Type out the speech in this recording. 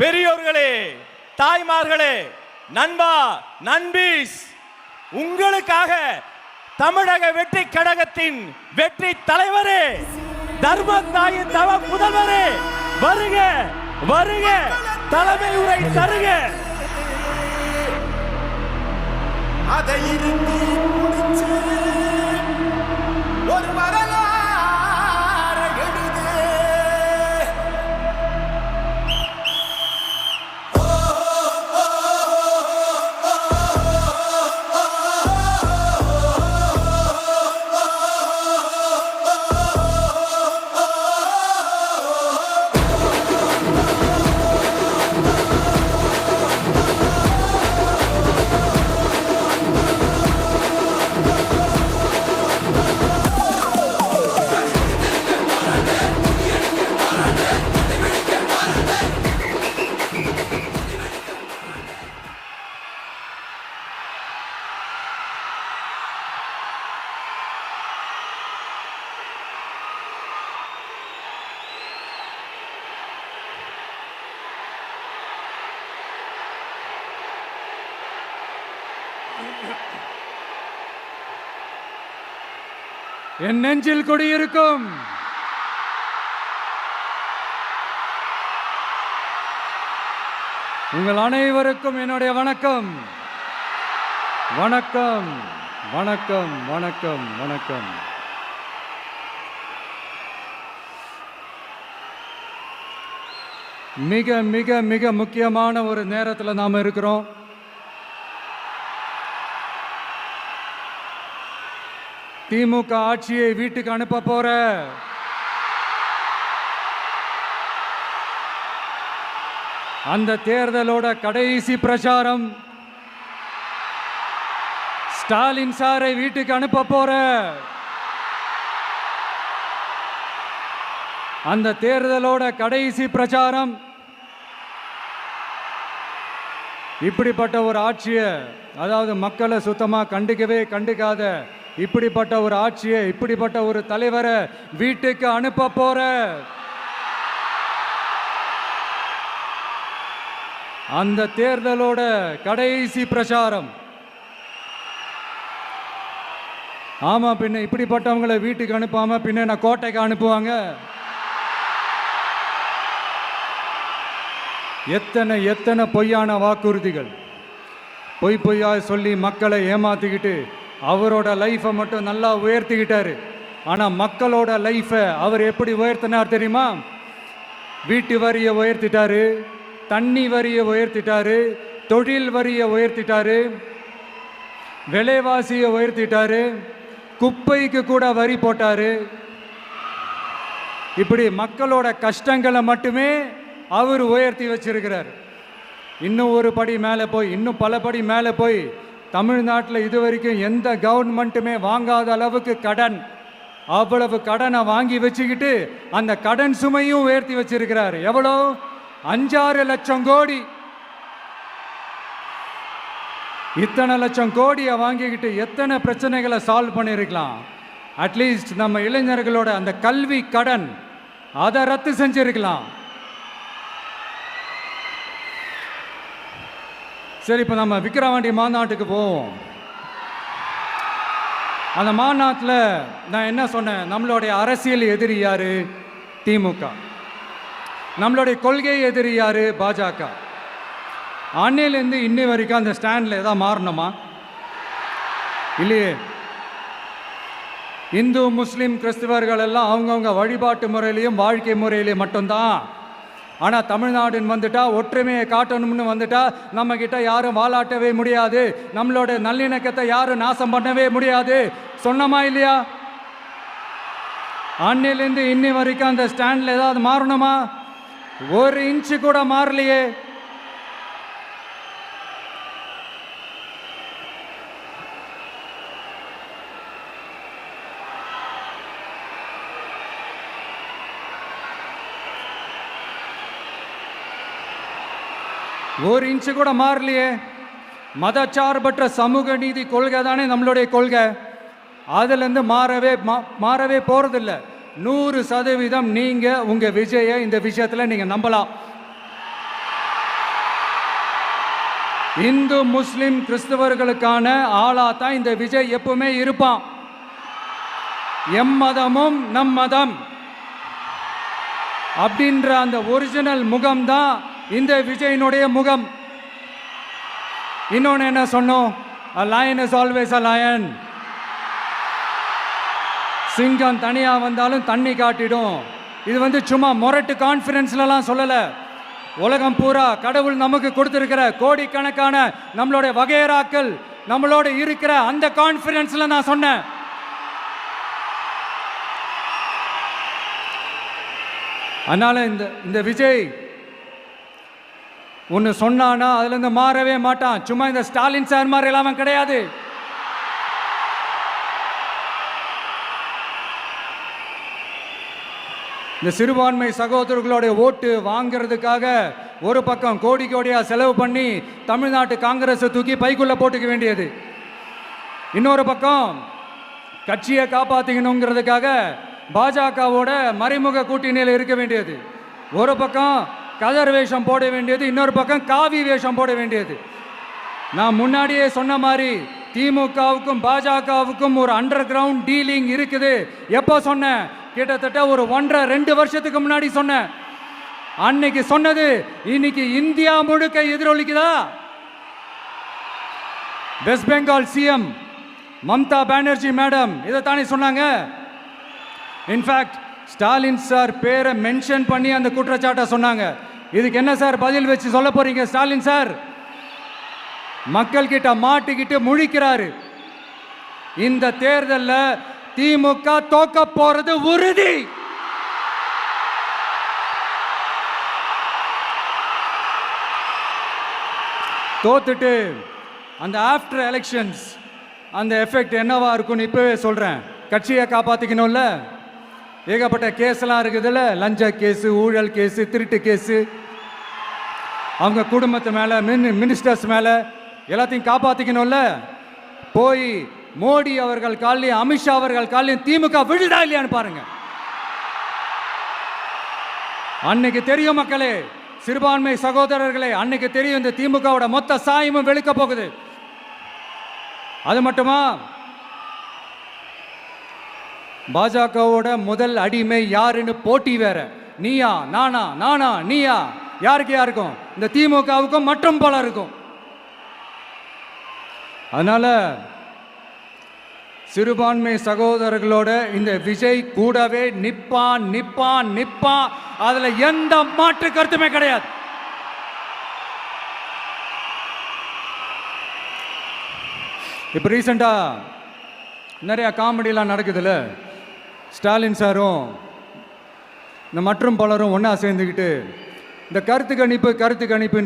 பெரியோர்களே, தாய்மார்களே, நண்பா, நண்பீஸ், உங்களுக்காக தமிழக வெற்றி கழகத்தின் வெற்றி தலைவரே, தர்மத்தாயின் தவ முதல்வரே, வருக வருக, தலைமை உரை தருக. அதை இருந்து முடிச்சு ஒரு வரலாறு எழுது. என் நெஞ்சில் குடியிருக்கும் உங்கள் அனைவருக்கும் என்னுடைய வணக்கம். வணக்கம் வணக்கம் வணக்கம் வணக்கம். மிக மிக மிக முக்கியமான ஒரு நேரத்தில் நாம் இருக்கிறோம். திமுக ஆட்சியை வீட்டுக்கு அனுப்ப போற அந்த தேர்தலோட கடைசி பிரச்சாரம், ஸ்டாலின் சாரை வீட்டுக்கு அனுப்ப போற அந்த தேர்தலோட கடைசி பிரச்சாரம், இப்படிப்பட்ட ஒரு ஆட்சியை, அதாவது மக்களை சுத்தமா கண்டுக்காத இப்படிப்பட்ட ஒரு ஆட்சியை, இப்படிப்பட்ட ஒரு தலைவரை வீட்டுக்கு அனுப்ப போற அந்த தேர்தலோட கடைசி பிரச்சாரம். ஆமா, பின்ன இப்படிப்பட்டவங்களை வீட்டுக்கு அனுப்பாம பின்ன நான் கோட்டைக்கு அனுப்புவாங்க? எத்தனை எத்தனை பொய்யான வாக்குறுதிகள், பொய்யா சொல்லி மக்களை ஏமாத்திக்கிட்டு அவரோட லைஃபை மட்டும் நல்லா உயர்த்திக்கிட்டாரு. ஆனால் மக்களோட லைஃபை அவர் எப்படி உயர்த்தினார் தெரியுமா? வீட்டு வரியை உயர்த்திட்டாரு, தண்ணி வரியை உயர்த்திட்டாரு, தொழில் வரியை உயர்த்திட்டாரு, விலைவாசியை உயர்த்திட்டாரு, குப்பைக்கு கூட வரி போட்டாரு. இப்படி மக்களோட கஷ்டங்களை மட்டுமே அவர் உயர்த்தி வச்சிருக்கிறார். இன்னும் ஒரு படி மேலே போய், இன்னும் பல படி மேலே போய், தமிழ்நாட்டில் இதுவரைக்கும் எந்த கவர்மெண்ட்டுமே வாங்காத அளவுக்கு கடன், அவ்வளவு கடனை வாங்கி வச்சுக்கிட்டு அந்த கடன் சுமையும் உயர்த்தி வச்சிருக்கிறார். எவ்வளோ? 5-6 லட்சம் கோடி. இத்தனை லட்சம் கோடியை வாங்கிக்கிட்டு எத்தனை பிரச்சனைகளை சால்வ் பண்ணியிருக்கலாம். அட்லீஸ்ட் நம்ம இளைஞர்களோட அந்த கல்வி கடன் அதை ரத்து செஞ்சிருக்கலாம். சரி, இப்போ நம்ம விக்கிரவாண்டி மாநாட்டுக்கு போவோம். அந்த மாநாட்டில் நான் என்ன சொன்னேன்? நம்மளுடைய அரசியல் எதிரி யாரு? திமுக. நம்மளுடைய கொள்கை எதிரி யாரு? பாஜக. அன்னையிலேருந்து இன்னி வரைக்கும் அந்த ஸ்டாண்டில் ஏதாவது மாறணுமா? இல்லையே. இந்து முஸ்லீம் கிறிஸ்தவர்கள் எல்லாம் அவங்கவுங்க வழிபாட்டு முறையிலையும் வாழ்க்கை முறையிலையும் மட்டும்தான். ஆனால் தமிழ்நாடுன்னு வந்துட்டா, ஒற்றுமையை காட்டணும்னு வந்துட்டா, நம்ம கிட்ட யாரும் வாலாட்டவே முடியாது, நம்மளோட நல்லிணக்கத்தை யாரும் நாசம் பண்ணவே முடியாது. சொன்னமா இல்லையா? அன்னிலேருந்து இன்னி வரைக்கும் அந்த ஸ்டாண்டில் ஏதாவது மாறணுமா? 1 இன்ச்சு கூட மாறலையே. ஒரு இன்ச்சு கூட மாறலையே. மதச்சார்பற்ற சமூக நீதி கொள்கை தானே நம்மளுடைய கொள்கை. அதுலேருந்து மாறவே போகிறதில்ல. 100% நீங்கள் உங்கள் விஜயை இந்த விஷயத்தில் நீங்கள் நம்பலாம். இந்து முஸ்லிம் கிறிஸ்தவர்களுக்கான ஆளா தான் இந்த விஜய் எப்பவுமே இருப்பான். எம்மதமும் நம் மதம் அப்படின்ற அந்த ஒரிஜினல் முகம் தான் இந்த விஜயினுடைய முகம். இன்னொன்னு என்ன சொன்னோம்? A lion is always a lion. சிங்கம் தனியா வந்தாலும் தண்ணி காட்டிடும். இது சும்மா மொரட்டு கான்ஃபரன்ஸ்லாம் சொல்லல. உலகம் பூரா கடவுள் நமக்கு கொடுத்திருக்கிற கோடிக்கணக்கான நம்மளுடைய வகையறாக்கள் நம்மளோட இருக்கிற அந்த கான்ஃபரன்ஸ்ல நான் சொன்னேன். அதனால இந்த விஜய் ஒன்று சொன்னானா அதுல இருந்து மாறவே மாட்டான். சும்மா இந்த ஸ்டாலின் சார் மாதிரி எல்லாம் கிடையாது. இந்த சிறுபான்மை சகோதரர்களுடைய ஓட்டு வாங்கிறதுக்காக ஒரு பக்கம் கோடி கோடியா செலவு பண்ணி தமிழ்நாட்டு காங்கிரஸை தூக்கி பைக்குள்ள போட்டுக்க வேண்டியது, இன்னொரு பக்கம் கட்சியை காப்பாற்றிக்கணுங்கிறதுக்காக பாஜகவோட மறைமுக கூட்டணியில் இருக்க வேண்டியது, ஒரு பக்கம் கதர் வேஷம் போட வேண்டியது, இன்னொரு பக்கம் காவி வேஷம் போட வேண்டியது. நான் முன்னாடியே சொன்ன மாதிரி திமுகவுக்கும் பாஜகவுக்கும் ஒரு அண்டர் கிரவுண்ட் டீலிங் இருக்குது. எப்போ சொன்னேன்? கிட்டத்தட்ட ஒரு 1.5-2 வருஷத்துக்கு முன்னாடி சொன்னேன். அன்னைக்கு சொன்னது இன்னைக்கு இந்தியா முழுக்க எதிரொலிக்குதா? West Bengal CM Mamata Banerjee madam இதைத்தானே சொன்னாங்க. இன்ஃபேக்ட் ஸ்டாலின் சார் பேரை மென்ஷன் பண்ணி அந்த குற்றச்சாட்டை சொன்னாங்க. இதுக்கு என்ன சார் பதில் வச்சு சொல்ல போறீங்க? ஸ்டாலின் சார் மக்கள் கிட்ட மாட்டிக்கிட்டு முழிக்கிறாரு. இந்த தேர்தலில் திமுக தோக்க போறது உறுதி. தோத்துட்டு அந்த ஆஃப்டர் எலெக்ஷன்ஸ் அந்த எஃபெக்ட் என்னவா இருக்கும்னு இப்பவே சொல்றேன். கட்சியை காப்பாத்திக்கணும்ல, ஏகப்பட்ட கேஸ்லாம் இருக்குதுல்ல, லஞ்ச கேஸு, ஊழல் கேஸு, திருட்டு கேஸு, அவங்க குடும்பத்து மேல, மினிஸ்டர்ஸ் மேல எல்லாத்தையும் காப்பாத்திக்கணும்ல. போய் மோடி அவர்கள் காலையும் அமித்ஷா அவர்கள் காலையும் திமுக விழுதா இல்லையான்னு பாருங்க. அன்னைக்கு தெரியும் மக்களே, சிறுபான்மை சகோதரர்களே, அன்னைக்கு தெரியும் இந்த திமுகவோட மொத்த சாயமும் வெளுக்க போகுது. அது மட்டுமா, பாஜகவோட முதல் அடிமை யாருன்னு போட்டி வேற. நீயா நானா, நானா நீயா, யாருக்கு யாருக்கும், இந்த திமுகவுக்கும் மற்றும் பல இருக்கும். அதனால சிறுபான்மை சகோதரர்களோட இந்த விஜய் கூடவே நிப்பான் நிப்பான் நிப்பான். அதுல எந்த மாற்று கருத்துமே கிடையாது. இப்ப ரீசெண்டா நிறைய காமெடியெல்லாம் நடக்குதுல்ல. ஸ்டாலின் சாரும் இந்த மற்றும் பலரும் ஒன்னா சேர்ந்துக்கிட்டு இந்த கருத்து கணிப்பு